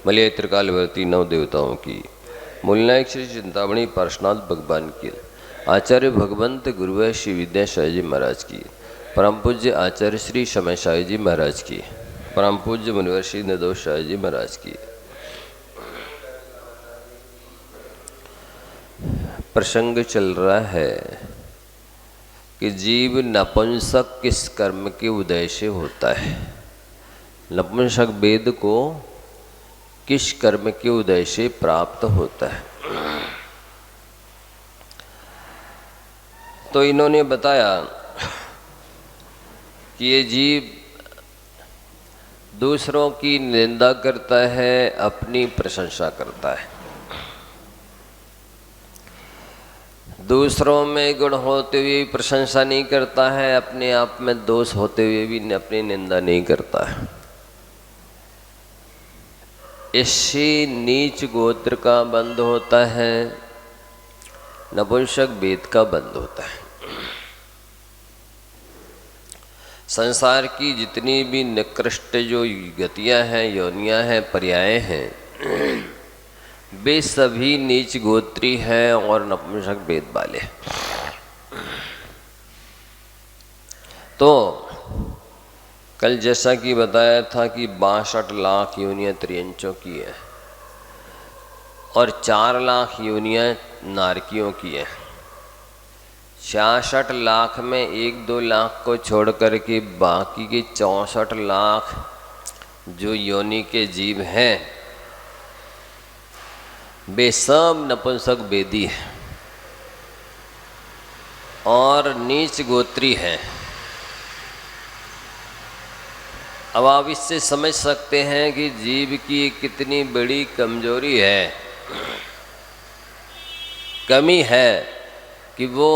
Malay त्रिकालवर्ती नव देवताओं की, मूलनायक श्री चिंतामणि पार्श्वनाथ भगवान की, आचार्य भगवंत गुरुवै श्री विद्यासाई जी महाराज की, परम पूज्य आचार्य श्री समय साई जी महाराज की, परम पूज्य मुनिवर श्री निर्दोष साई जी महाराज की। प्रसंग चल रहा है कि जीव नपुंसक किस कर्म के उदय से होता है, नपुंसक वेद को किस कर्म के उदय से प्राप्त होता है। तो इन्होंने बताया कि ये जीव दूसरों की निंदा करता है, अपनी प्रशंसा करता है। दूसरों में गुण होते हुए भी प्रशंसा नहीं करता है, अपने आप में दोष होते हुए भी अपनी निंदा नहीं करता है। इससे नीच गोत्र का बंध होता है, नपुंसक वेद का बंध होता है। संसार की जितनी भी निकृष्ट जो गतियां हैं, योनियां हैं, पर्याय हैं, वे सभी नीच गोत्री हैं और नपुंसक वेद वाले। तो कल जैसा कि बताया था कि 62 लाख योनियां त्रियंचों की है और 4 लाख योनियां नारकियों की है। 66 लाख में 1-2 लाख को छोड़ कर के बाकी के 64 लाख जो योनि के जीव हैं वे सब नपुंसक वेदी हैं और नीच गोत्री हैं। अब आप इससे समझ सकते हैं कि जीव की कितनी बड़ी कमजोरी है, कमी है कि वो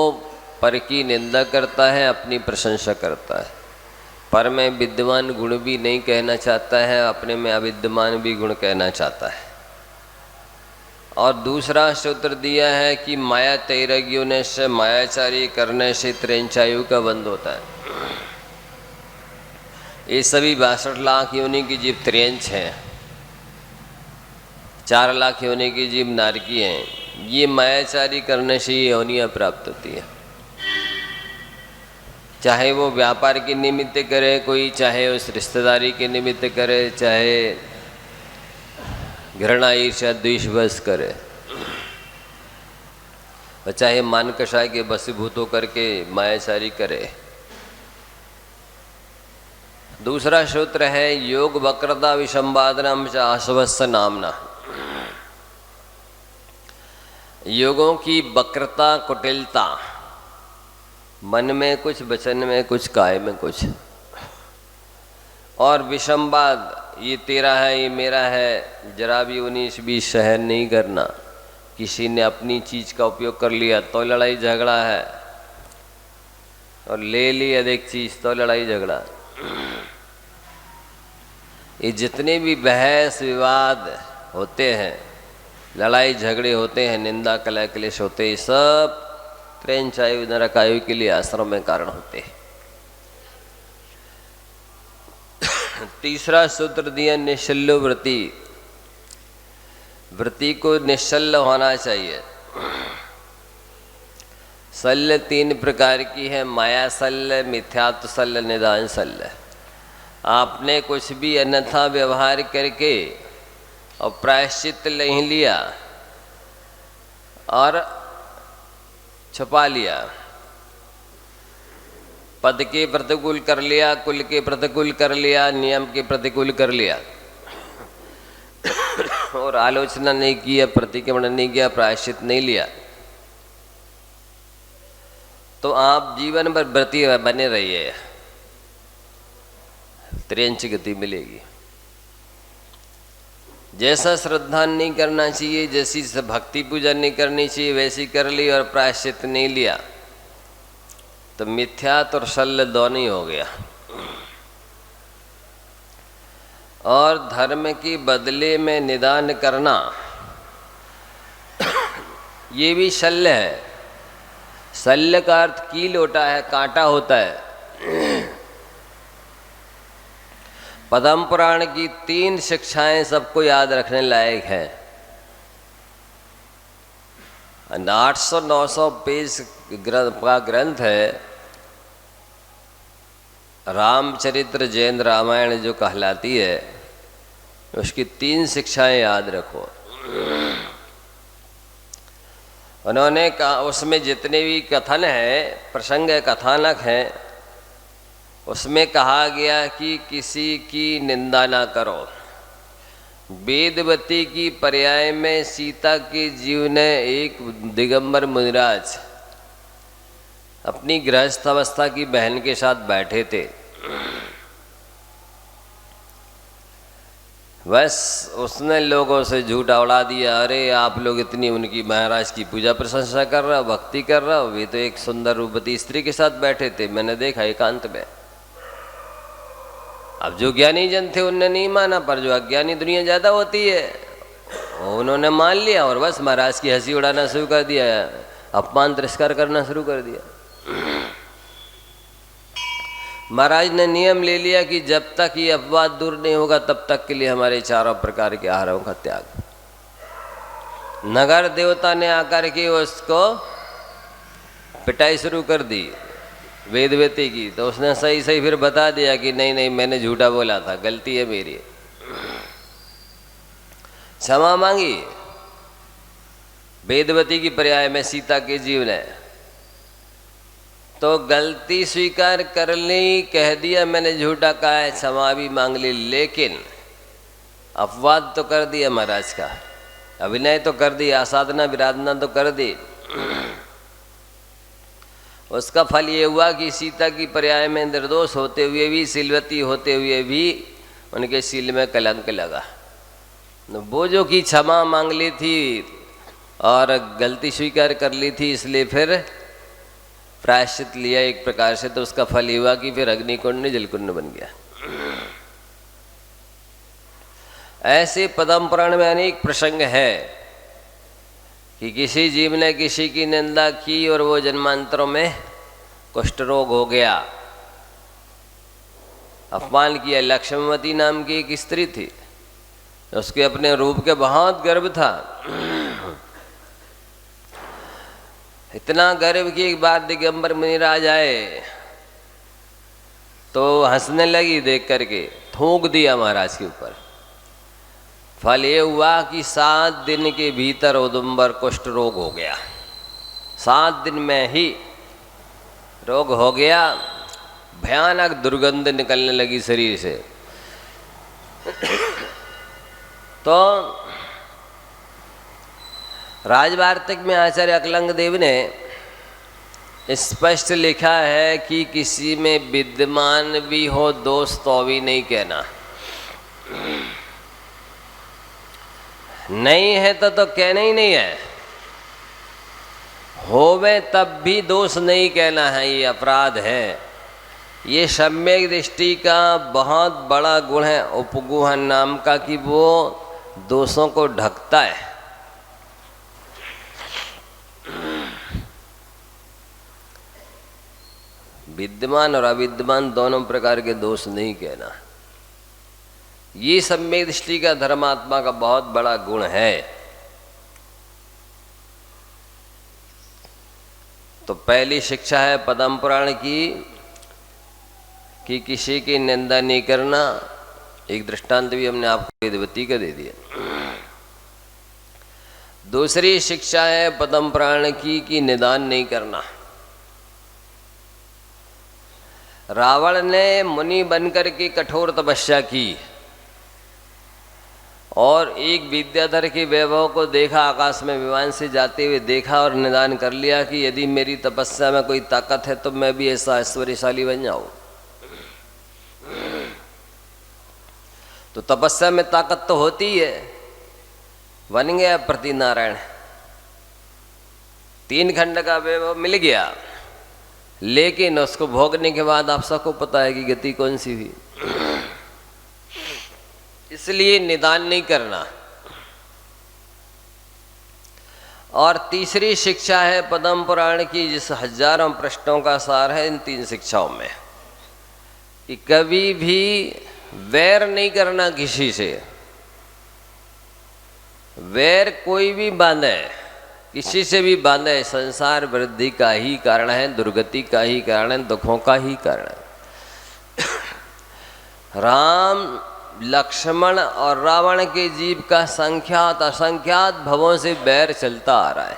पर की निंदा करता है, अपनी प्रशंसा करता है। पर में विद्यमान गुण भी नहीं कहना चाहता है, अपने में अविद्यमान भी गुण कहना चाहता है। और दूसरा सूत्र दिया है कि माया तैरज्ञों से, मायाचारी करने से त्रिंचायु का बंध होता है। ये सभी 62 लाख योनि की जीव त्रियंच हैं, 4 लाख योनि की जीव नारकी हैं। ये मायाचारी करने से ये योनियाँ प्राप्त होती है। चाहे वो व्यापार के निमित्त करे कोई, चाहे उस रिश्तेदारी के निमित्त करे, चाहे घृणा ईर्ष्या द्वेष बस करे, और चाहे मान कषाय के बसीभूत होकर के मायाचारी करे। दूसरा सूत्र है योग वक्रता विसंवादनम च आश्वस्य नामना। योगों की वक्रता, कुटिलता, मन में कुछ, वचन में कुछ, काय में कुछ, और विसंवाद, ये तेरा है, ये मेरा है, जरा भी 19-20 सहन नहीं करना। किसी ने अपनी चीज का उपयोग कर लिया तो लड़ाई झगड़ा है, और ले ली अधिक चीज तो लड़ाई झगड़ा। ये जितने भी बहस विवाद होते हैं, लड़ाई झगड़े होते हैं, निंदा कलह क्लेश होते हैं, सब त्रिंचायु नरकायु के लिए आश्रम में कारण होते हैं। तीसरा सूत्र दिया निश्चल्य वृत्ति। वृत्ति को निश्चल्य होना चाहिए। शल्य 3 प्रकार की है, माया शल्य, मिथ्यात्व शल्य, निदान शल्य। आपने कुछ भी अन्यथा व्यवहार करके और प्रायश्चित नहीं लिया और छुपा लिया, पद के प्रतिकूल कर लिया, कुल के प्रतिकूल कर लिया, नियम के प्रतिकूल कर लिया, और आलोचना नहीं किया, प्रतिक्रमण नहीं किया, प्रायश्चित नहीं लिया, तो आप जीवन भर व्रती बने रहिए, त्रियंच गति मिलेगी। जैसा श्रद्धा नहीं करना चाहिए, जैसी भक्ति पूजा नहीं करनी चाहिए, वैसी कर ली और प्रायश्चित नहीं लिया, तो मिथ्यात्व और शल्य दोनों ही हो गया। और धर्म के बदले में निदान करना ये भी शल्य है। शल्य का अर्थ कील होता है, कांटा होता है। पद्म पुराण की 3 शिक्षाएं सबको याद रखने लायक है। 800-900 पेज का ग्रंथ है रामचरित्र जैन रामायण जो कहलाती है, उसकी 3 शिक्षाएं याद रखो। उन्होंने कहा उसमें जितने भी कथन है, प्रसंग है, कथानक है, उसमें कहा गया कि किसी की निंदा ना करो। वेदवती की पर्याय में सीता के जीव ने एक दिगंबर मुनिराज अपनी गृहस्थ अवस्था की बहन के साथ बैठे थे। बस उसने लोगों से झूठा उड़ा दिया, अरे आप लोग इतनी उनकी महाराज की पूजा प्रशंसा कर रहा, भक्ति कर रहा, वे तो एक सुंदर रूपवती स्त्री के साथ बैठे थे, मैंने देखा एकांत में। अब जो ज्ञानी जन थे उनने नहीं माना, पर जो अज्ञानी दुनिया ज़्यादा होती है उन्होंने मान लिया और बस महाराज की हंसी उड़ाना शुरू कर दिया, अपमान तिरस्कार करना शुरू कर दिया। महाराज ने नियम ले लिया कि जब तक ये अपवाद दूर नहीं होगा तब तक के लिए हमारे चारों प्रकार के आहारों का त्याग। नगर देवता ने आकर के उसको पिटाई शुरू कर दी वेदवती की, तो उसने सही सही फिर बता दिया कि नहीं नहीं मैंने झूठा बोला था, गलती है मेरी, क्षमा मांगी। वेदवती की पर्याय में सीता के जीव ने तो गलती स्वीकार कर ली, कह दिया मैंने झूठा कहा है, क्षमा भी मांग ली, लेकिन अपवाद तो कर दिया महाराज का, अभिनय तो कर दिया, आसाधना विराधना तो कर दी। उसका फल ये हुआ कि सीता की पर्याय में निर्दोष होते हुए भी, शीलवती होते हुए भी उनके शील में कलंक लगा। वो जो कि क्षमा मांग ली थी और गलती स्वीकार कर ली थी, इसलिए फिर प्रायश्चित लिया एक प्रकार से, तो उसका फल ये हुआ कि फिर अग्निकुंड जलकुंड बन गया। ऐसे पद्म पुराण में अनेक प्रसंग है कि किसी जीव ने किसी की निंदा की और वो जन्मांतरों में कुष्ठ रोग हो गया, अपमान किया। लक्ष्मीवती नाम की एक स्त्री थी, उसके अपने रूप के बहुत गर्व था, इतना गर्व कि एक बार दिगंबर मुनिराज आए तो हंसने लगी देख करके, थूक दिया महाराज के ऊपर। फल ये हुआ कि 7 दिन के भीतर औदुंबर कुष्ठ रोग हो गया, 7 दिन में ही रोग हो गया, भयानक दुर्गंध निकलने लगी शरीर से। तो राजवार्तिक में आचार्य अकलंग देव ने स्पष्ट लिखा है कि किसी में विद्यमान भी हो दोष तो भी नहीं कहना, नहीं है तो कहना ही नहीं है, होवे तब भी दोष नहीं कहना है, ये अपराध है। ये सम्यक दृष्टि का बहुत बड़ा गुण है उपगुहन नाम का, कि वो दोषों को ढकता है। विद्यमान और अविद्यमान दोनों प्रकार के दोष नहीं कहना, ये सम्यक दृष्टि का धर्मात्मा का बहुत बड़ा गुण है। तो पहली शिक्षा है पद्म पुराण की कि किसी की निंदा नहीं करना। एक दृष्टांत भी हमने आपको वेदवती का दे दिया। दूसरी शिक्षा है पद्म पुराण की कि निदान नहीं करना। रावण ने मुनि बनकर के कठोर तपस्या की और एक विद्याधर के वैभव को देखा, आकाश में विमान से जाते हुए देखा और निदान कर लिया कि यदि मेरी तपस्या में कोई ताकत है तो मैं भी ऐसा ऐश्वर्यशाली बन जाऊं। तो तपस्या में ताकत तो होती ही है, बन गया प्रति नारायण, 3 खंड का वैभव मिल गया, लेकिन उसको भोगने के बाद आप सबको पता है कि गति कौन सी हुई। इसलिए निदान नहीं करना। और तीसरी शिक्षा है पद्म पुराण की, जिस हजारों प्रश्नों का सार है इन 3 शिक्षाओं में, कि कभी भी वैर नहीं करना किसी से। वैर कोई भी बांधे, किसी से भी बांधे, संसार वृद्धि का ही कारण है, दुर्गति का ही कारण है, दुखों का ही कारण है। राम लक्ष्मण और रावण के जीव का संख्यात असंख्यात भवों से बैर चलता आ रहा है।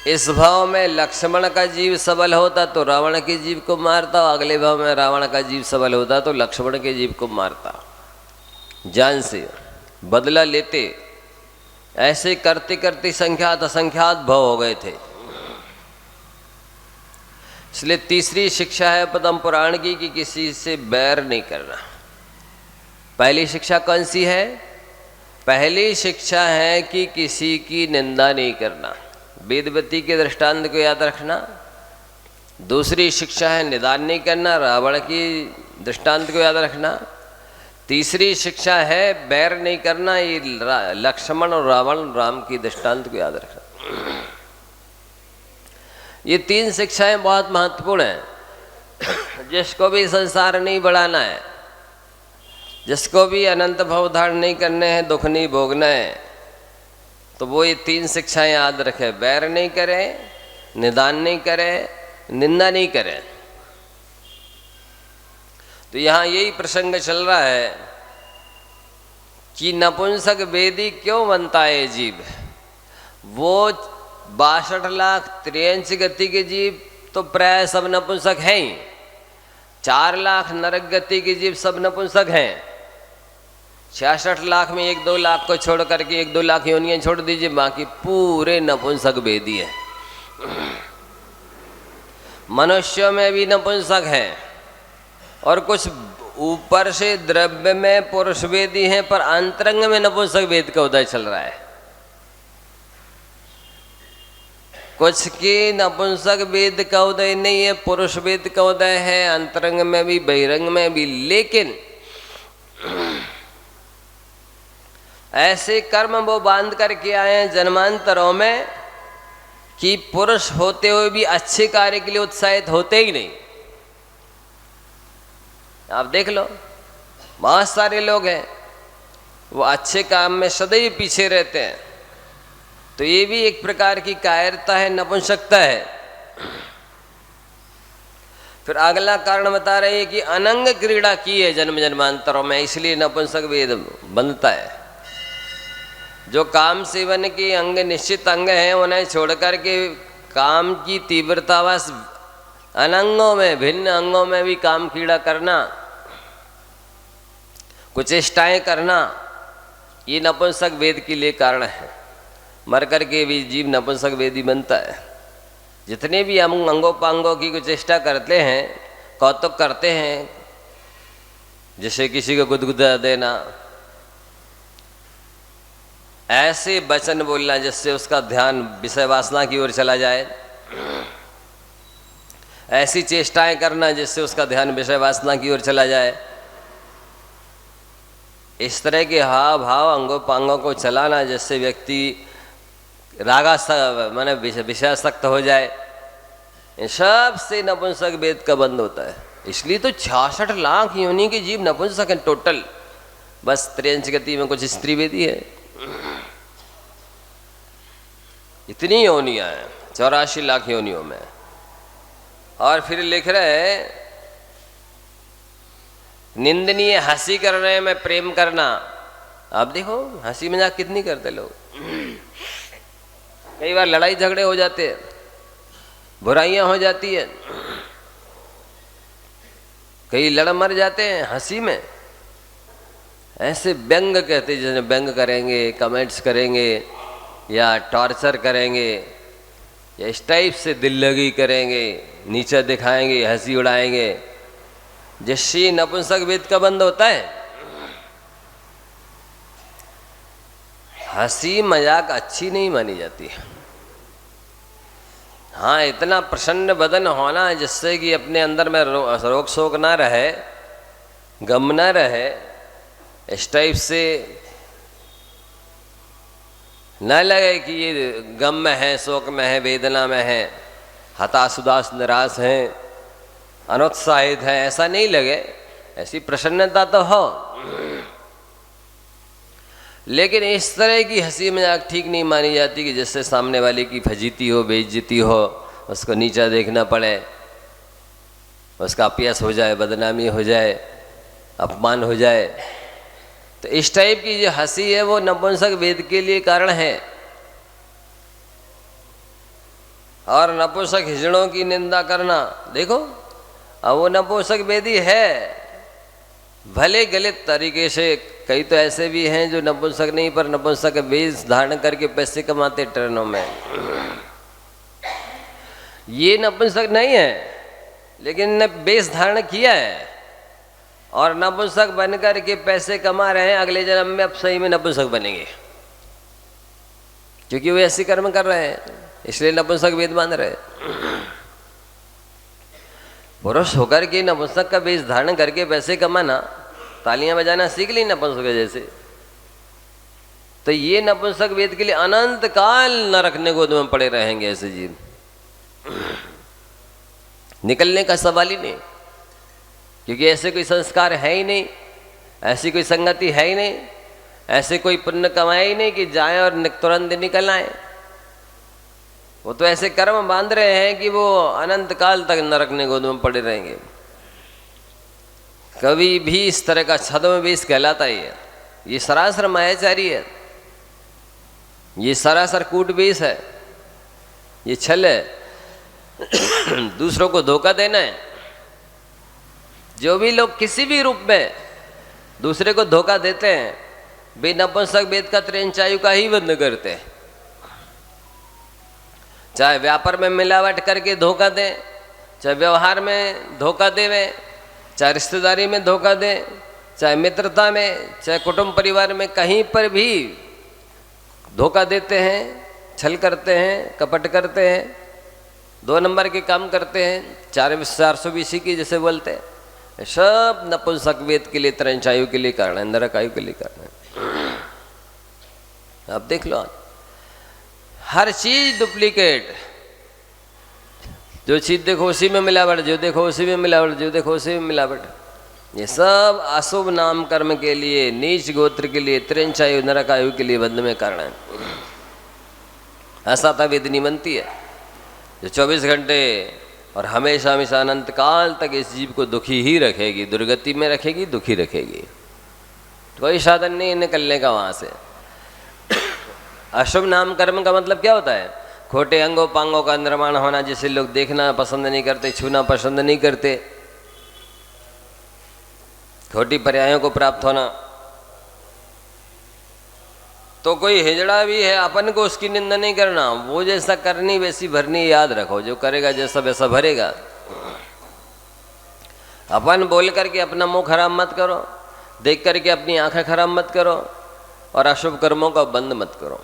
इस भाव में लक्ष्मण का जीव सबल होता तो रावण के जीव को मारता, अगले भाव में रावण का जीव सबल होता तो लक्ष्मण के जीव को मारता। जान से बदला लेते, ऐसे करते करते संख्यात असंख्यात भव हो गए थे। इसलिए तीसरी शिक्षा है पद्म पुराण की कि किसी से बैर नहीं करना। पहली शिक्षा कौन सी है? पहली शिक्षा है कि किसी की निंदा नहीं करना, वेदवती के दृष्टांत को याद रखना। दूसरी शिक्षा है निदान नहीं करना, रावण की दृष्टांत को याद रखना। तीसरी शिक्षा है बैर नहीं करना, ये लक्ष्मण और रावण राम की दृष्टांत को याद रखना। ये तीन शिक्षाएं बहुत महत्वपूर्ण हैं। जिसको भी संसार नहीं बढ़ाना है, जिसको भी अनंत भव धारण नहीं करने हैं, दुख नहीं भोगना है, तो वो ये तीन शिक्षाएं याद रखे। बैर नहीं करे, निदान नहीं करे, निंदा नहीं करे। तो यहाँ यही प्रसंग चल रहा है कि नपुंसक वेदी क्यों बनता है जीव। वो 62,63,000 गति के जीव तो प्राय सब नपुंसक हैं ही। 4 लाख नरक गति के जीव सब नपुंसक हैं। 66 लाख में 1-2 लाख को छोड़ करके 1-2 लाख योनियां छोड़ दीजिए, बाकी पूरे नपुंसक वेदी है। मनुष्यों में भी नपुंसक हैं और कुछ ऊपर से द्रव्य में पुरुष वेदी हैं, पर अंतरंग में नपुंसक वेद का उदय चल रहा है। कुछ की नपुंसक वेद का उदय नहीं है, पुरुष वेद का उदय है, अंतरंग में भी बहिरंग में भी। लेकिन ऐसे कर्म वो बांध करके आए हैं जन्मांतरों में कि पुरुष होते हुए भी अच्छे कार्य के लिए उत्साहित होते ही नहीं। आप देख लो, बहुत सारे लोग हैं वो अच्छे काम में सदैव पीछे रहते हैं। तो ये भी एक प्रकार की कायरता है, नपुंसकता है। फिर अगला कारण बता रहे हैं कि अनंग क्रीड़ा की है जन्म जन्मांतरों में, इसलिए नपुंसक वेद बनता है। जो काम सेवन के अंग निश्चित अंग हैं, उन्हें छोड़ करके काम की तीव्रतावश अनंगों में, भिन्न अंगों में भी काम क्रीड़ा करना, कुचेष्टाएं करना, ये नपुंसक वेद के लिए कारण है। मर करके भी जीव नपुंसक वेदी बनता है। जितने भी हम अंगोपांगों की कुचेष्टा करते हैं, कौतुक करते हैं, जैसे किसी को गुदगुदा देना, ऐसे वचन बोलना जिससे उसका ध्यान विषय वासना की ओर चला जाए, ऐसी चेष्टाएं करना जिससे उसका ध्यान विषय वासना की ओर चला जाए, इस तरह के हाव भाव अंगोपांगों को चलाना जिससे व्यक्ति रागा माने विषयासक्त हो जाए, इन सब से नपुंसक वेद का बंद होता है। इसलिए तो 66 लाख योनि के जीव नपुंसक हैं टोटल। बस 63 गति में कुछ स्त्री वेदी है। इतनी योनियां हैं 84 लाख योनियों में। और फिर लिख रहे हैं निंदनीय हंसी कर रहे हैं मैं प्रेम करना। आप देखो हंसी मजाक कितनी करते लोग। कई बार लड़ाई झगड़े हो जाते हैं, बुराइयां हो जाती है, कई लड़ मर जाते हैं हंसी में। ऐसे व्यंग कहते, जैसे व्यंग करेंगे, कमेंट्स करेंगे या टॉर्चर करेंगे या इस टाइप से दिल लगी करेंगे, नीचा दिखाएंगे, हंसी उड़ाएंगे, जिससे नपुंसक वेद का बंद होता है। हंसी मजाक अच्छी नहीं मानी जाती। हाँ, इतना प्रसन्न बदन होना जिससे कि अपने अंदर में रोक शोक ना रहे, गम ना रहे, इस टाइप से न लगे कि ये गम में है, शोक में है, वेदना में है, हताश उदास निराश हैं, अनुत्साहित है ऐसा नहीं लगे, ऐसी प्रसन्नता तो हो, लेकिन इस तरह की हंसी मजाक ठीक नहीं मानी जाती कि जिससे सामने वाले की फजीती हो, बेइज्जती हो, उसको नीचा देखना पड़े, उसका अपयश हो जाए, बदनामी हो जाए, अपमान हो जाए। तो इस टाइप की जो हंसी है वो नपुंसक वेद के लिए कारण है। और नपुंसक हिजड़ों की निंदा करना, देखो अब वो नपुंसक वेदी है, भले गलत तरीके से। कई तो ऐसे भी हैं जो नपुंसक नहीं पर नपुंसक वेश धारण करके पैसे कमाते ट्रेनों में, ये नपुंसक नहीं है, लेकिन ने वेश धारण किया है और नपुंसक बनकर के पैसे कमा रहे हैं। अगले जन्म में अब सही में नपुंसक बनेंगे, क्योंकि वो ऐसे कर्म कर रहे हैं, इसलिए नपुंसक वेद मान रहे। पुरुष होकर के नपुंसक का वेश धारण करके पैसे कमाना, तालियां बजाना सीख ली नपुंसक जैसे, तो ये नपुंसक वेद के लिए अनंत काल नरक निगोद में पड़े रहेंगे ऐसे जीव, निकलने का सवाल ही नहीं। क्योंकि ऐसे कोई संस्कार है ही नहीं, ऐसी कोई संगति है ही नहीं, ऐसे कोई पुण्य कमाए ही नहीं कि जाए और तुरंत निकल आए। वो तो ऐसे कर्म बांध रहे हैं कि वो अनंत काल तक नरक निगोद में पड़े रहेंगे। कभी भी इस तरह का छद्म वेश कहलाता ही है, ये सरासर मायाचारी है, ये सरासर कूट वेश है, ये छल है, दूसरों को धोखा देना है। जो भी लोग किसी भी रूप में दूसरे को धोखा देते हैं, वे नपुंसक वेद का त्रिंचायु का ही बंद करते हैं। चाहे व्यापार में मिलावट करके धोखा दें, चाहे व्यवहार में धोखा देवें, चाहे रिश्तेदारी में धोखा दें, चाहे मित्रता में, चाहे कुटुंब परिवार में, कहीं पर भी धोखा देते हैं, छल करते हैं, कपट करते हैं, 2 नंबर के काम करते हैं, 420 की जैसे बोलते हैं। सब नपुंसक वेद के लिए, त्रिंचायु के लिए कारण है, नरक आयु के लिए कारण है। आप देख लो, हर चीज डुप्लीकेट, जो चीज देखो उसी में मिलावट, जो देखो उसी में मिलावट, जो देखो उसी में मिलावट। ये सब अशुभ नाम कर्म के लिए, नीच गोत्र के लिए, त्रिंचायु नरक आयु के लिए बंध में कारण है। असाता वेदनी बनती है जो 24 घंटे और हमेशा हमेशा अनंत काल तक इस जीव को दुखी ही रखेगी, दुर्गति में रखेगी, दुखी रखेगी। कोई साधन नहीं निकलने का वहां से। अशुभ नाम कर्म का मतलब क्या होता है? खोटे अंगों पांगों का निर्माण होना, जिसे लोग देखना पसंद नहीं करते, छूना पसंद नहीं करते, खोटी पर्यायों को प्राप्त होना। तो कोई हिजड़ा भी है, अपन को उसकी निंदा नहीं करना, वो जैसा करनी वैसी भरनी, याद रखो, जो करेगा जैसा वैसा भरेगा। अपन बोल करके अपना मुंह खराब मत करो, देख करके अपनी आंखें खराब मत करो, और अशुभ कर्मों का बंद मत करो।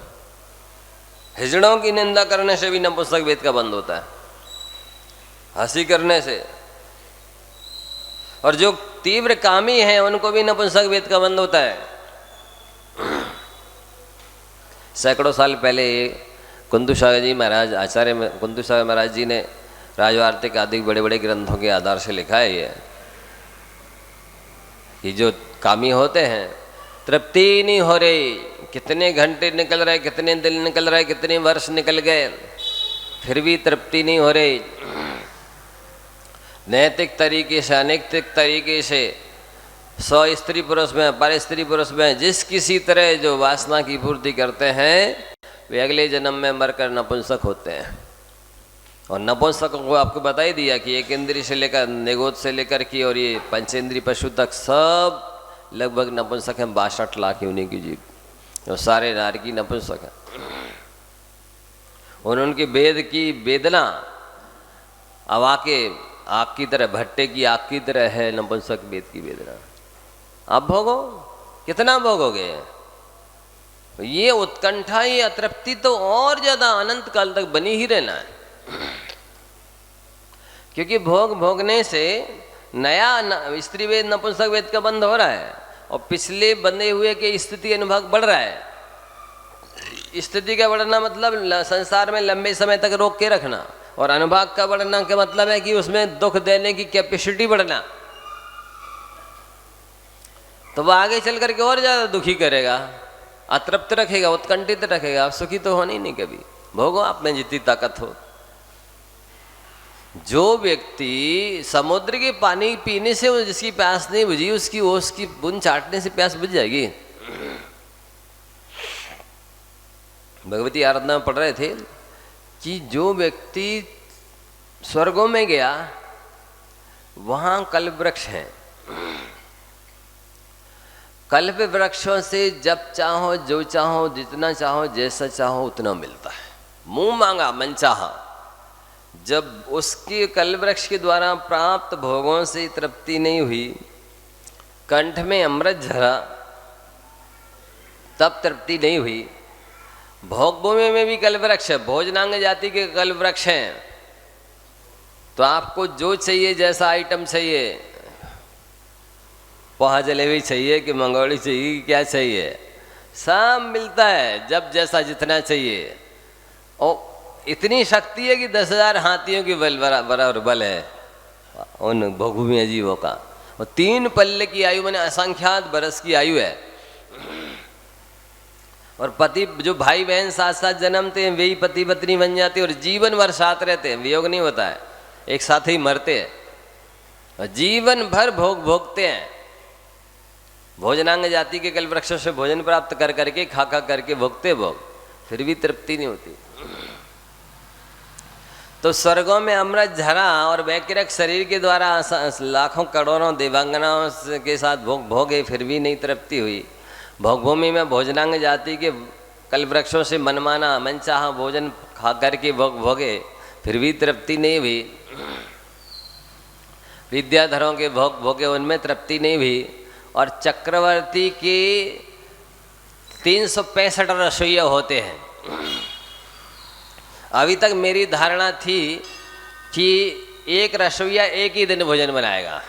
हिजड़ों की निंदा करने से भी नपुंसक वेद का बंद होता है, हंसी करने से। और जो तीव्र कामी हैं उनको भी नपुंसक वेद का बंद होता है। सैकड़ों साल पहले कुंदू सागर जी महाराज, आचार्य कुंदू सागर महाराज जी ने राजवार्तिक आदि बड़े बड़े ग्रंथों के आधार से लिखा है ये, कि जो कामी होते हैं तृप्ति नहीं हो रही, कितने घंटे निकल रहे, कितने दिन निकल रहे, कितने वर्ष निकल गए, फिर भी तृप्ति नहीं हो रही। नैतिक तरीके से, अनैतिक तरीके से, 100 स्त्री पुरुष में, पर स्त्री पुरुष में, जिस किसी तरह जो वासना की पूर्ति करते हैं, वे अगले जन्म में मरकर नपुंसक होते हैं। और नपुंसकों को आपको बता ही दिया कि एक इंद्रिय से लेकर, निगोद से लेकर की, और ये पंचेंद्रिय पशु तक सब लगभग नपुंसक हैं। 62 लाख उन्हीं की जीव, और सारे नारकी नपुंसक हैं। उनकी वेद की वेदना अब आके आग की तरह, भट्टे की आग की तरह है नपुंसक वेद की वेदना। आप भोगो, कितना भोगोगे? ये उत्कंठा, ये अतृप्ति तो और ज्यादा अनंत काल तक बनी ही रहना है। क्योंकि भोगने से नया स्त्री वेद नपुंसक वेद का बंद हो रहा है, और पिछले बंधे हुए के स्थिति अनुभाग बढ़ रहा है। स्थिति का बढ़ना मतलब संसार में लंबे समय तक रोक के रखना, और अनुभाग का बढ़ना का मतलब है कि उसमें दुख देने की कैपेसिटी बढ़ना। तो वह आगे चल करके और ज़्यादा दुखी करेगा, अतृप्त रखेगा, उत्कंठित रखेगा। आप सुखी तो होने ही नहीं कभी। भोगो आप में जितनी ताकत हो। जो व्यक्ति समुद्र के पानी पीने से जिसकी प्यास नहीं बुझी, उसकी ओस की बूंद चाटने से प्यास बुझ जाएगी। भगवती आराधना में पढ़ रहे थे कि जो व्यक्ति स्वर्गों में गया वहां कल्प वृक्ष हैं। कल्प वृक्षों से जब चाहो, जो चाहो, जितना चाहो, जैसा चाहो उतना मिलता है। मुंह मांगा मन चाहा। जब उसके कल्प वृक्ष के द्वारा प्राप्त भोगों से तृप्ति नहीं हुई, कंठ में अमृत झरा, तब तृप्ति नहीं हुई। भोग भूमि में भी कल्प वृक्ष है, भोजनांग जाति के कल्प वृक्ष हैं। तो आपको जो चाहिए, जैसा आइटम चाहिए, पोहा जलेबी चाहिए कि मंगोड़ी चाहिए कि क्या चाहिए, सब मिलता है जब जैसा जितना चाहिए। और इतनी शक्ति है कि 10,000 हाथियों की बराबर बल है उन भोगभूमि जीवों का। और 3 पल्ले की आयु मैंने असंख्यात बरस की आयु है। और पति जो भाई बहन साथ साथ जन्मते हैं वही पति पत्नी बन जाते हैं और जीवन भर साथ रहते हैं। वियोग नहीं होता है, एक साथ ही मरते हैं और जीवन भर भोग भोगते हैं। भोजनांग जाति के कल्प वृक्षों से भोजन प्राप्त कर करके खा करके भोगते भोग, फिर भी तृप्ति नहीं होती। तो स्वर्गों में अमृत झरा और वैकृक शरीर के द्वारा लाखों करोड़ों देवांगनाओं के साथ भोग भोगे, फिर भी नहीं तृप्ति हुई। भोगभूमि में भोजनांग जाति के कल्प वृक्षों से मनमाना मनचाहा भोजन खा करके भोग भोगे, फिर भी तृप्ति नहीं हुई। विद्याधरों के भोग भोगे, उनमें तृप्ति नहीं हुई। और चक्रवर्ती के 365 रसोइया होते हैं। अभी तक मेरी धारणा थी कि एक रसोइया एक ही दिन भोजन बनाएगा,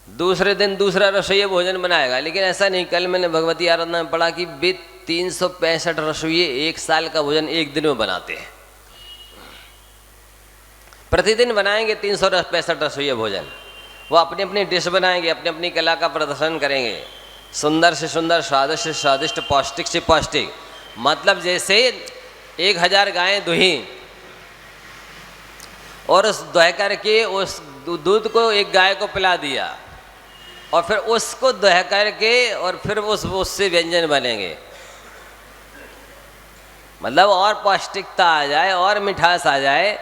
दूसरे दिन दूसरा रसोइया भोजन बनाएगा, लेकिन ऐसा नहीं। कल मैंने भगवती आराधना में पढ़ा कि 365 रसोइये एक साल का भोजन एक दिन में बनाते हैं। प्रतिदिन बनाएंगे 365 रसोइया भोजन। वो अपनी अपनी डिश बनाएंगे, अपनी अपनी कला का प्रदर्शन करेंगे। सुंदर से सुंदर, स्वादिष्ट से स्वादिष्ट, पौष्टिक से पौष्टिक। मतलब जैसे 1000 गायें दुही और उस दुह करके उस दूध को एक गाय को पिला दिया और फिर उसको दुह करके और फिर उससे व्यंजन बनेंगे। मतलब और पौष्टिकता आ जाए और मिठास आ जाए।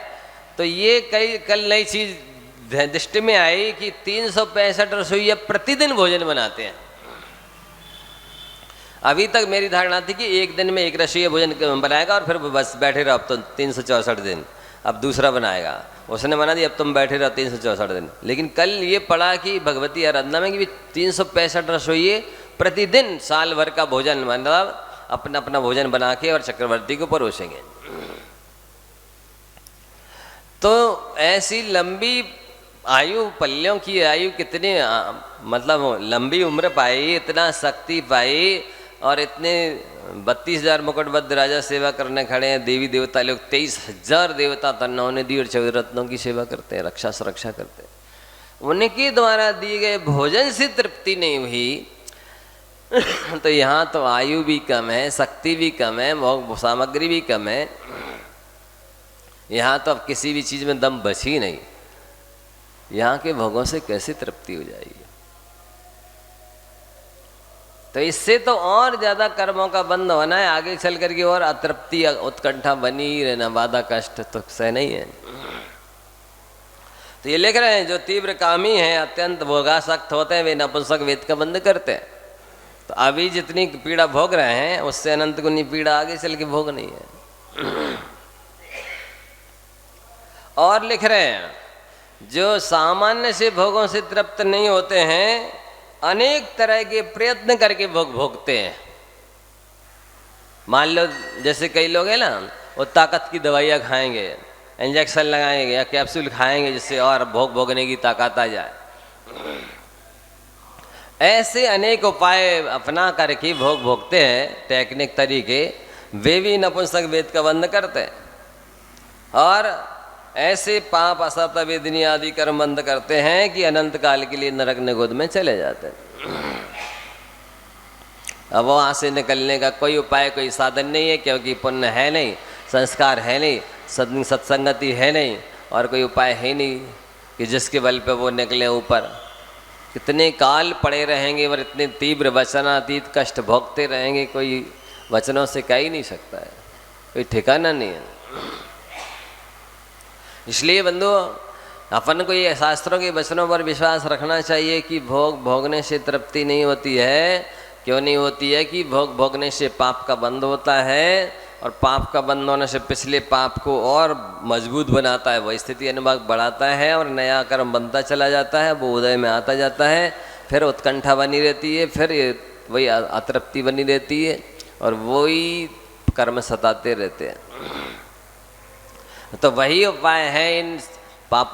तो ये कल नई चीज दृष्टि में आई कि 365 रसोइया प्रतिदिन भोजन बनाते हैं। अभी तक मेरी धारणा थी कि एक दिन में एक रसोइया भोजन बनाएगा और फिर बस बैठे रहो। अब तो 364 दिन अब दूसरा बनाएगा। उसने मना दिया अब तुम बैठे रहो 364 दिन। लेकिन कल ये पढ़ा कि भगवती आराधना में कि 365 रसोइये प्रतिदिन साल भर का भोजन, मतलब अपना अपना भोजन बना के और चक्रवर्ती को परोसेंगे। तो ऐसी लंबी आयु, पल्यों की आयु कितनी मतलब लंबी उम्र पाई, इतना शक्ति पाई और इतने 32,000 मुकुटबद्ध राजा सेवा करने खड़े हैं। देवी देवता लोग 23,000 देवता तन्नाओं ने दी और 14 रत्नों की सेवा करते हैं, रक्षा सुरक्षा करते हैं। उनके द्वारा दिए गए भोजन से तृप्ति नहीं हुई तो यहाँ तो आयु भी कम है, शक्ति भी कम है, भोग सामग्री भी कम है। यहाँ तो अब किसी भी चीज़ में दम बची नहीं। यहाँ के भोगों से कैसे तृप्ति हो जाएगी? तो इससे तो और ज्यादा कर्मों का बंध होना है, आगे चल करके और अतृप्ति उत्कंठा बनी ही रहना, बाधा कष्ट तो सहना ही है। तो ये लिख रहे हैं जो तीव्र कामी हैं, अत्यंत भोगासक्त होते हैं, वे नपुंसक वेद का बंद करते हैं। तो अभी जितनी पीड़ा भोग रहे हैं उससे अनंत गुनी पीड़ा आगे चल के भोग नहीं है। और लिख रहे हैं जो सामान्य से भोगों से तृप्त नहीं होते हैं, अनेक तरह के प्रयत्न करके भोग भोगते हैं। मान लो जैसे कई लोग हैं ना, वो ताकत की दवाइयाँ खाएंगे, इंजेक्शन लगाएंगे या कैप्सूल खाएंगे जिससे और भोग भोगने की ताकत आ जाए। ऐसे अनेक उपाय अपना करके भोग भोगते हैं, टेक्निक तरीके। वे भी नपुंसक वेद का बंद करते हैं। और ऐसे पाप असत वेदनी आदि कर्म बंद करते हैं कि अनंत काल के लिए नरक निगोद में चले जाते हैं। अब वहाँ से निकलने का कोई उपाय, कोई साधन नहीं है, क्योंकि पुण्य है नहीं, संस्कार है नहीं, सत्संगति है नहीं, और कोई उपाय है नहीं कि जिसके बल पे वो निकले ऊपर। कितने काल पड़े रहेंगे और इतने तीव्र वचनातीत कष्ट भोगते रहेंगे, कोई वचनों से कह ही नहीं सकता है, कोई ठिकाना नहीं है। इसलिए बंधु, अपन को ये शास्त्रों के वचनों पर विश्वास रखना चाहिए कि भोग भोगने से तृप्ति नहीं होती है। क्यों नहीं होती है? कि भोग भोगने से पाप का बंध होता है, और पाप का बंध होने से पिछले पाप को और मजबूत बनाता है, वह स्थिति अनुभाग बढ़ाता है, और नया कर्म बनता चला जाता है, वो उदय में आता जाता है, फिर उत्कंठा बनी रहती है, फिर वही अतृप्ति बनी रहती है, और वही कर्म सताते रहते हैं। तो वही उपाय है इन पाप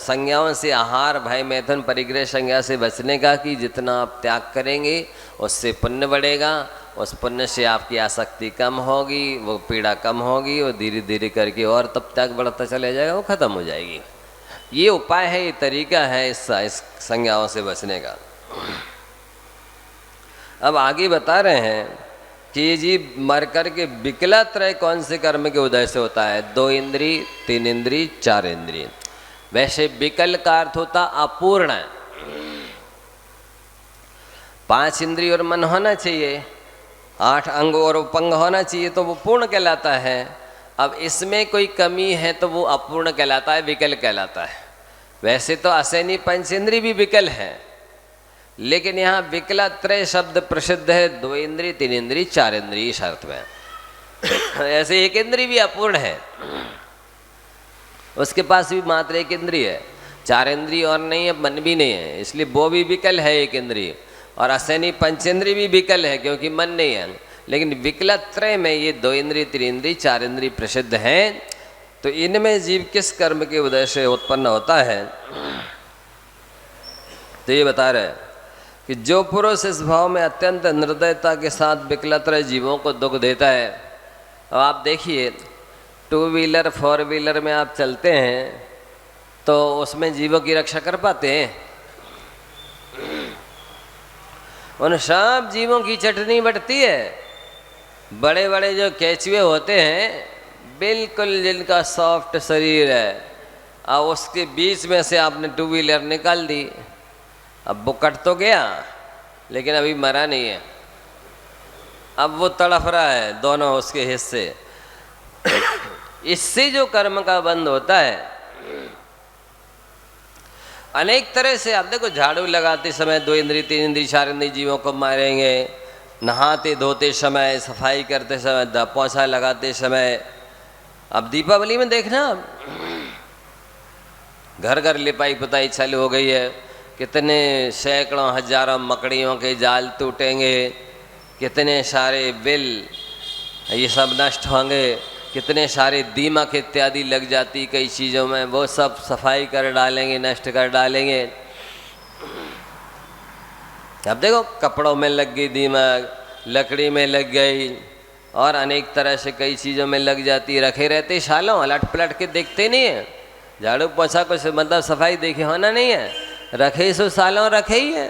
संज्ञाओं से, आहार भय मैथुन परिग्रह संज्ञा से बचने का, कि जितना आप त्याग करेंगे उससे पुण्य बढ़ेगा, उस पुण्य से आपकी आसक्ति कम होगी, वो पीड़ा कम होगी, वो धीरे धीरे करके और तब त्याग बढ़ता चला जाएगा, वो खत्म हो जाएगी। ये उपाय है, ये तरीका है इस संज्ञाओं से बचने का। अब आगे बता रहे हैं कि जी मर कर के विकला त्रय कौन से कर्म के उदय से होता है? 2 इंद्री, 3 इंद्री, 4 इंद्री। वैसे विकल का अर्थ होता अपूर्ण। 5 इंद्री और मन होना चाहिए, 8 अंग और उपंग होना चाहिए, तो वो पूर्ण कहलाता है। अब इसमें कोई कमी है तो वो अपूर्ण कहलाता है, विकल कहलाता है। वैसे तो असैनी पंचेंद्री भी विकल है, लेकिन यहाँ विकला त्रय शब्द प्रसिद्ध है। 2 इंद्री, 3 इंद्री, 4 इंद्री इस अर्थ में। ऐसे 1 इंद्री भी अपूर्ण है, उसके पास भी मात्र 1 इंद्री है, 4 इंद्री और नहीं है, मन भी नहीं है, इसलिए वो भी विकल है 1 इंद्री। और असैनी पंचेंद्री भी विकल है क्योंकि मन नहीं है। लेकिन विकला त्रय में ये 2 इंद्री, 3 इंद्री, 4 इंद्री प्रसिद्ध हैं। तो इनमें जीव किस कर्म के उदय से उत्पन्न होता है? तो ये बता रहे हैं कि जो पुरुष इस भाव में अत्यंत निर्दयता के साथ विकलत्रय जीवों को दुख देता है। अब आप देखिए, 2 व्हीलर 4 व्हीलर में आप चलते हैं तो उसमें जीवों की रक्षा कर पाते हैं? उन सब जीवों की चटनी बटती है। बड़े बड़े जो केचुए होते हैं, बिल्कुल जिनका सॉफ्ट शरीर है, अब उसके बीच में से आपने 2 व्हीलर निकाल दी, अब वो कट तो गया लेकिन अभी मरा नहीं है, अब वो तड़फ रहा है, दोनों उसके हिस्से। इससे जो कर्म का बंध होता है, अनेक तरह से। आप देखो, झाड़ू लगाते समय 2 इंद्री, 3 इंद्री, 4 इंद्री जीवों को मारेंगे, नहाते धोते समय, सफाई करते समय, पोछा लगाते समय। अब दीपावली में देखना, घर घर लिपाई पुताई चालू हो गई है, कितने सैकड़ों हजारों मकड़ियों के जाल टूटेंगे, कितने सारे बिल ये सब नष्ट होंगे, कितने सारे दीमक इत्यादि लग जाती कई चीज़ों में, वो सब सफाई कर डालेंगे, नष्ट कर डालेंगे। अब देखो, कपड़ों में लग गई दीमक, लकड़ी में लग गई, और अनेक तरह से कई चीज़ों में लग जाती। रखे रहते सालों, अलट पलट के देखते नहीं है। झाड़ू पोछा कुछ मतलब सफाई देखे होना नहीं है, रखे सो सालों रखे ही है,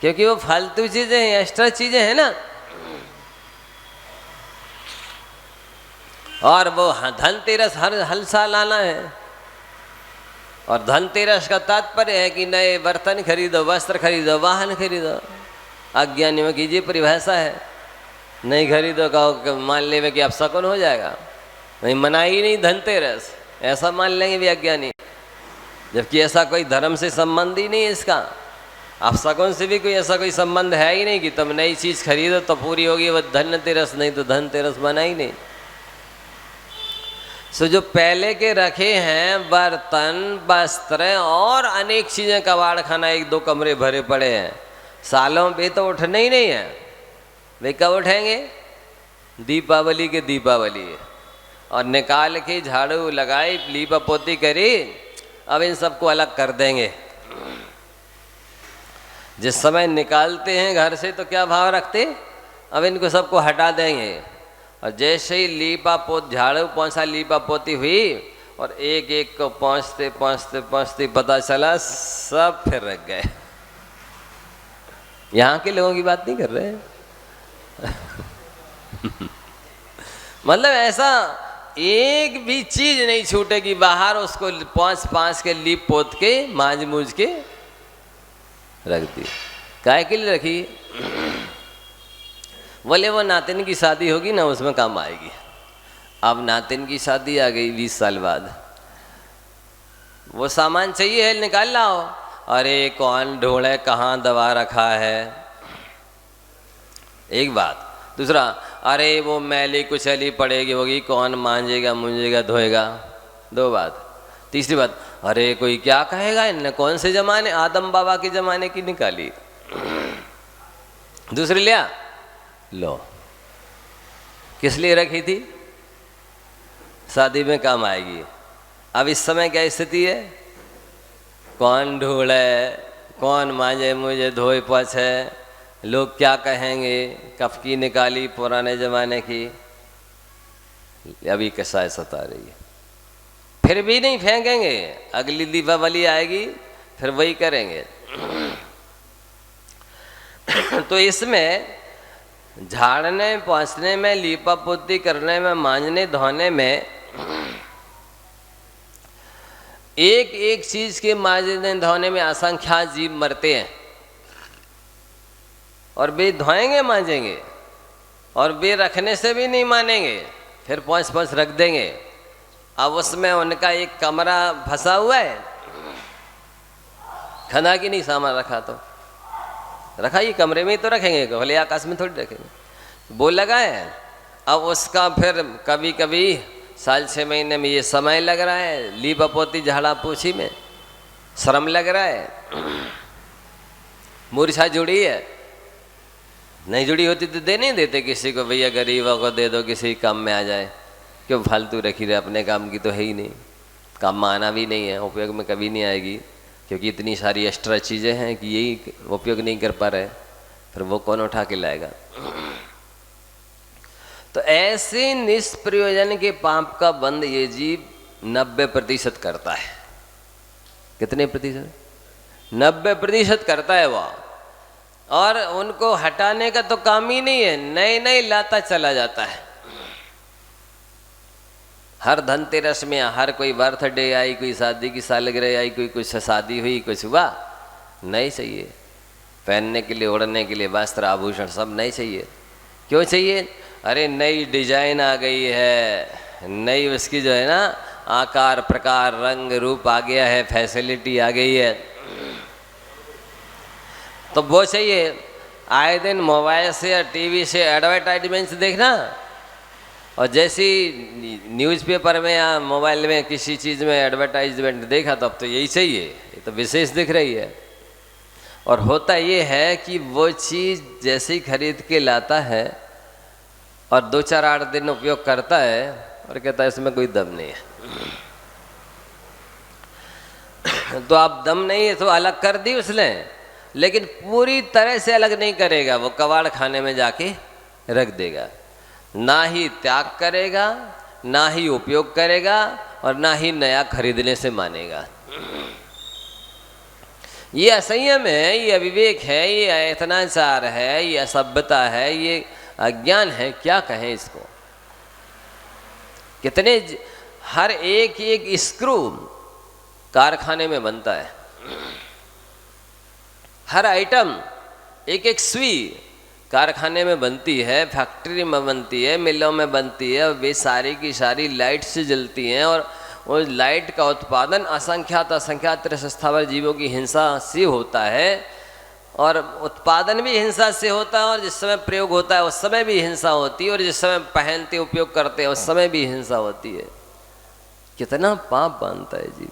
क्योंकि वो फालतू चीज़ें हैं, एक्स्ट्रा चीज़ें हैं ना। और वो धनतेरस हर साल आना है, और धनतेरस का तात्पर्य है कि नए बर्तन खरीदो, वस्त्र खरीदो, वाहन खरीदो। अज्ञानियों की ये परिभाषा है। नहीं खरीदो कहो, मान लेवे कि अब शकुन हो जाएगा, नहीं मना ही नहीं धनतेरस, ऐसा मान लेंगे भी अज्ञानी, जबकि ऐसा कोई धर्म से संबंध ही नहीं है इसका। अब शकुन से भी कोई ऐसा कोई संबंध है ही नहीं कि तुम नई चीज़ खरीदो तो पूरी होगी वो धनतेरस, नहीं तो धनतेरस मना ही नहीं। सो जो पहले के रखे हैं बर्तन, वस्त्र और अनेक चीज़ें, कबाड़ खाना 1-2 कमरे भरे पड़े हैं, सालों पे तो उठने ही नहीं है। वे कब उठेंगे? दीपावली के दीपावली, और निकाल के झाड़ू लगाई, लीपा पोती करी, अब इन सबको अलग कर देंगे। जिस समय निकालते हैं घर से तो क्या भाव रखते, अब इनको सबको हटा देंगे। और जैसे ही लीपा पोत, झाड़ू पोंछा लीपा पोती हुई, और एक एक को पहुंचते पहुंचते पहुंचते पता चला सब फिर रख गए। यहाँ के लोगों की बात नहीं कर रहे हैं। मतलब ऐसा एक भी चीज नहीं छूटेगी बाहर, उसको पांच पांच के लीप पोत के मांझ मूझ के रख दी। काहे के लिए रखी? बोले वो नातिन की शादी होगी ना, उसमें काम आएगी। अब नातिन की शादी आ गई 20 साल बाद, वो सामान चाहिए है, निकाल लाओ। अरे कौन ढूंढे कहाँ दबा रखा है, एक बात। दूसरा, अरे वो मैली कुचली पड़ेगी होगी, कौन मांजेगा मुंजेगा धोएगा, दो बात। तीसरी बात, अरे कोई क्या कहेगा, इनने कौन से जमाने, आदम बाबा के जमाने की निकाली। दूसरी लिया, लो किस लिए रखी थी? शादी में काम आएगी। अब इस समय क्या स्थिति है? कौन ढूंढे, कौन मांझे मुझे धोए पोछे, लोग क्या कहेंगे, कब की निकाली पुराने जमाने की। अभी कैसा सता रही है, फिर भी नहीं फेंकेंगे। अगली दीपावली आएगी फिर वही करेंगे। तो इसमें झाड़ने पोंछने में, लीपा पोती करने में, मांजने धोने में, एक एक चीज के मांजने धोने में असंख्या जीव मरते हैं, और वे धोएंगे मांजेंगे, और वे रखने से भी नहीं मानेंगे, फिर पोंछ पोंछ रख देंगे। अब उसमें उनका एक कमरा फंसा हुआ है, खना की नहीं सामान रखा तो रखा, ये कमरे में ही तो रखेंगे, भले आकाश में थोड़ी रखेंगे। वो लगा है, अब उसका फिर कभी कभी साल 6 महीने में ये समय लग रहा है, लीपा पोती झाड़ा पोछी में श्रम लग रहा है। मूर्छा जुड़ी है, नहीं जुड़ी होती तो दे नहीं देते किसी को, भैया गरीबों को दे दो, किसी काम में आ जाए। क्यों फालतू रखी रहे, अपने काम की तो है ही नहीं, काम में आना भी नहीं है, उपयोग में कभी नहीं आएगी, क्योंकि इतनी सारी एक्स्ट्रा चीज़ें हैं कि यही उपयोग नहीं कर पा रहे, फिर वो कौन उठा के लाएगा। तो ऐसे निष्प्रयोजन के पाप का बंद ये जीव 90% करता है। कितने प्रतिशत? 90% करता है वो, और उनको हटाने का तो काम ही नहीं है, नए नए लाता चला जाता है। हर धनतेरस में, हर कोई बर्थडे आई, कोई शादी की सालगिरह आई, कोई कुछ शादी हुई, कुछ हुआ, नए चाहिए पहनने के लिए, ओढ़ने के लिए, वस्त्र आभूषण सब नए चाहिए। क्यों चाहिए? अरे नई डिजाइन आ गई है, नई उसकी जो है ना आकार प्रकार रंग रूप आ गया है, फैसिलिटी आ गई है, तो वो चाहिए। आए दिन मोबाइल से या टीवी से एडवर्टाइजमेंट्स देखना, और जैसी न्यूज़पेपर में या मोबाइल में किसी चीज़ में एडवर्टाइजमेंट देखा तो अब तो यही चाहिए, ये तो विशेष दिख रही है। और होता ये है कि वो चीज़ जैसे ही खरीद के लाता है और 2-4-8 दिन उपयोग करता है और कहता है इसमें कोई दम नहीं है। तो अब दम नहीं है तो अलग कर दी उसने, लेकिन पूरी तरह से अलग नहीं करेगा, वो कबाड़ खाने में जाके रख देगा। ना ही त्याग करेगा, ना ही उपयोग करेगा, और ना ही नया खरीदने से मानेगा। ये असंयम है, ये अविवेक है, ये अयतनाचार है, ये असभ्यता है, ये अज्ञान है, क्या कहें इसको। कितने हर एक एक स्क्रू कारखाने में बनता है, हर आइटम एक एक सुई कारखाने में बनती है, फैक्ट्री में बनती है, मिलों में बनती है, और वे सारी की सारी लाइट से जलती हैं, और उस लाइट का उत्पादन असंख्यात स्थावर जीवों की हिंसा से होता है, और उत्पादन भी हिंसा से होता है, और जिस समय प्रयोग होता है उस समय भी हिंसा होती है, और जिस समय पहनते उपयोग करते हैं उस समय भी हिंसा होती है। कितना पाप बांधता है जी।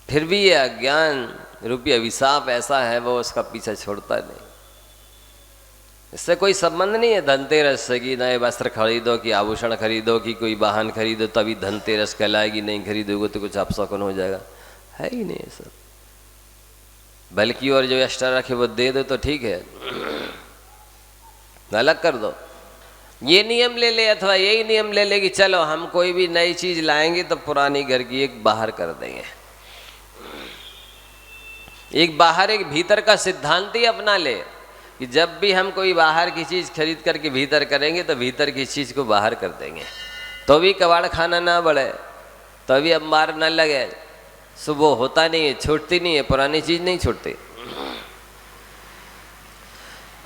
फिर भी ये अज्ञान रूपी अभिशाप ऐसा है, वो उसका पीछा छोड़ता नहीं। इससे कोई संबंध नहीं है धनतेरस से कि नए वस्त्र खरीदो, कि आभूषण खरीदो, कि कोई वाहन खरीदो तभी धनतेरस कहलाएगी, नहीं खरीदोगे तो कुछ अपशकुन हो जाएगा, है ही नहीं सब। बल्कि और जो एक्स्ट्रा रखे वो दे दो तो ठीक है, अलग कर दो। ये नियम ले ले अथवा यही नियम ले ले कि चलो हम कोई भी नई चीज लाएंगे तो पुरानी घर की एक बाहर कर देंगे। एक बाहर एक भीतर का सिद्धांत ही अपना ले कि जब भी हम कोई बाहर की चीज खरीद करके भीतर करेंगे तो भीतर की चीज को बाहर कर देंगे, तो भी कबाड़ खाना ना बढ़े, तो भी अंबार न लगे। सुबह होता नहीं है, छूटती नहीं है, पुरानी चीज नहीं छूटती।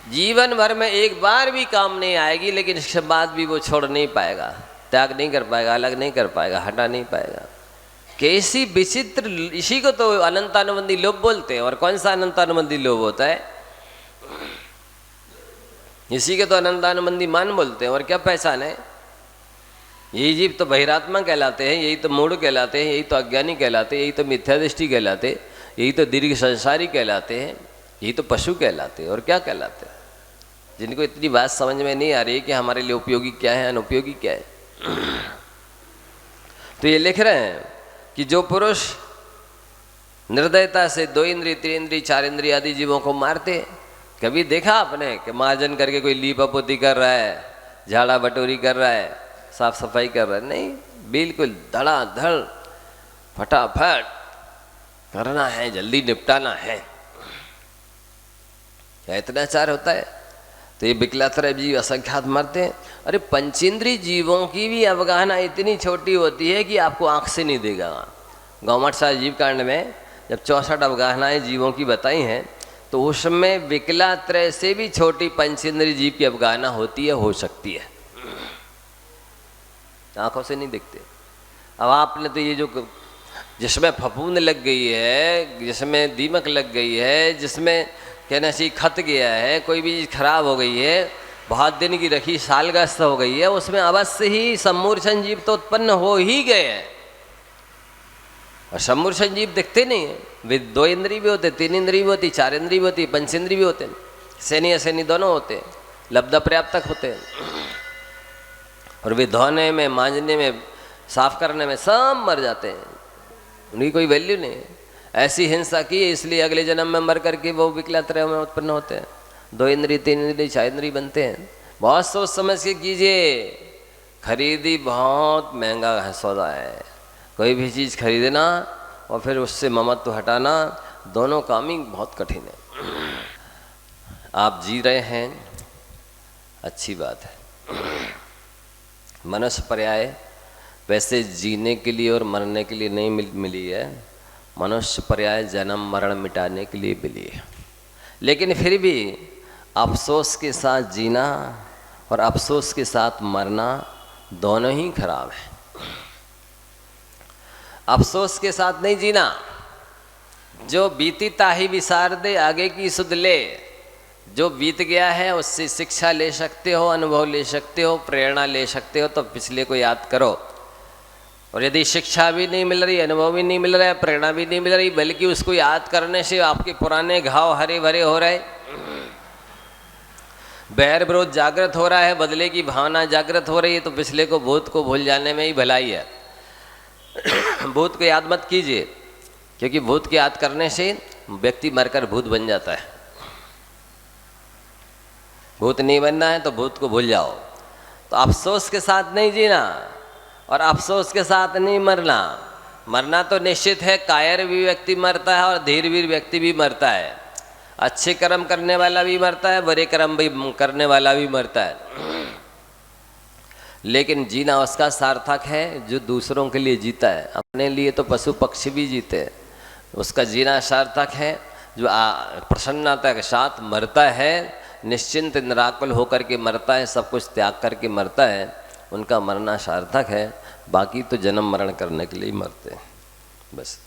जीवन भर में एक बार भी काम नहीं आएगी, लेकिन इसके बाद भी वो छोड़ नहीं पाएगा, त्याग नहीं कर पाएगा, अलग नहीं कर पाएगा, हटा नहीं पाएगा। कैसी विचित्र, इसी को तो अनंतानुबंधी लोभ बोलते हैं। और कौन सा अनंतानुबंधी लोभ होता है? इसी के तो अनंतानुबंधी मान बोलते हैं। और क्या पहचान है? यही जीव तो बहिरात्मा कहलाते हैं, यही तो मूढ़ कहलाते हैं, यही तो अज्ञानी कहलाते हैं, यही तो मिथ्या दृष्टि कहलाते, यही तो दीर्घ संसारी कहलाते हैं, यही तो पशु कहलाते हैं। और क्या कहलाते हैं? जिनको इतनी बात समझ में नहीं आ रही कि हमारे लिए उपयोगी क्या है, अनुपयोगी क्या है। तो ये लिख रहे हैं कि जो पुरुष निर्दयता से 2 इंद्रिय, 3 इंद्रिय, 4 इंद्रिय आदि जीवों को मारते, कभी देखा आपने कि मार्जन करके कोई लीपापोती कर रहा है, झाड़ा बटोरी कर रहा है, साफ सफाई कर रहा है? नहीं, बिल्कुल धड़ाधड़ फटाफट करना है, जल्दी निपटाना है। क्या इतना चार होता है? तो ये विकलात्रय जीव असंख्यात मरते हैं। अरे पंचेंद्रिय जीवों की भी अवगाहना इतनी छोटी होती है कि आपको आंख से नहीं देगा। गौमठ शास्त्र जीव कांड में जब 64 अवगाहनाएं जीवों की बताई हैं, तो उसमें विकलात्रय से भी छोटी पंचेंद्रिय जीव की अवगाहना होती है, हो सकती है, आंखों से नहीं दिखते। अब आपने तो ये जो जिसमें फफूंद लग गई है, जिसमें दीमक लग गई है, जिसमें कहना चाहिए खत गया है, कोई भी चीज़ खराब हो गई है, बहुत दिन की रखी सालग्रस्त हो गई है, उसमें अवश्य ही सम्मूर्छन जीव तो उत्पन्न हो ही गए हैं। और सम्मूर्छन जीव दिखते नहीं है। वे 2 इंद्रिय भी होते, 3 इंद्रिय भी होती, 4 इंद्रिय भी होती, पंचेंद्रिय भी होते, सैनी असैनी दोनों होते, लब्धा पर्याप्तक होते हैं। और वे धोने में, मांजने में, साफ करने में सब मर जाते हैं, उनकी कोई वैल्यू नहीं है। ऐसी हिंसा की, इसलिए अगले जन्म में मर करके वो विकलात्रय में उत्पन्न होते हैं। 2 इंद्रिय, 3 इंद्रिय, 4 इंद्रिय बनते हैं। बहुत सोच समझ के कीजिए। खरीदी बहुत महंगा है, सौदा है। कोई भी चीज़ खरीदना और फिर उससे ममत्व हटाना, दोनों काम ही बहुत कठिन है। आप जी रहे हैं, अच्छी बात है। मनुष्य पर्याय वैसे जीने के लिए और मरने के लिए नहीं मिली है। मनुष्य पर्याय जन्म मरण मिटाने के लिए मिली है। लेकिन फिर भी अफसोस के साथ जीना और अफसोस के साथ मरना दोनों ही खराब है। अफसोस के साथ नहीं जीना। जो बीती ताही विसार दे, आगे की सुध ले। जो बीत गया है उससे शिक्षा ले सकते हो, अनुभव ले सकते हो, प्रेरणा ले सकते हो, तो पिछले को याद करो। और यदि शिक्षा भी नहीं मिल रही, अनुभव भी नहीं मिल रहा है, प्रेरणा भी नहीं मिल रही, बल्कि उसको याद करने से आपके पुराने घाव हरे भरे हो रहे, बैर विरोध जागृत हो रहा है, बदले की भावना जागृत हो रही है, तो पिछले को, भूत को भूल जाने में ही भलाई है। भूत को याद मत कीजिए, क्योंकि भूत को याद करने से व्यक्ति मरकर भूत बन जाता है। भूत नहीं बनना है तो भूत को भूल जाओ। तो अफसोस के साथ नहीं जीना और अफसोस के साथ नहीं मरना। मरना तो निश्चित है, कायर भी व्यक्ति मरता है और धीरवीर व्यक्ति भी मरता है। अच्छे कर्म करने वाला भी मरता है, बुरे कर्म भी करने वाला भी मरता है। लेकिन जीना उसका सार्थक है जो दूसरों के लिए जीता है। अपने लिए तो पशु पक्षी भी जीते हैं, उसका जीना सार्थक है। जो प्रसन्नता के साथ मरता है, निश्चिंत निराकुल होकर के मरता है, सब कुछ त्याग करके मरता है, उनका मरना सार्थक है। बाकी तो जन्म मरण करने के लिए ही मरते हैं, बस।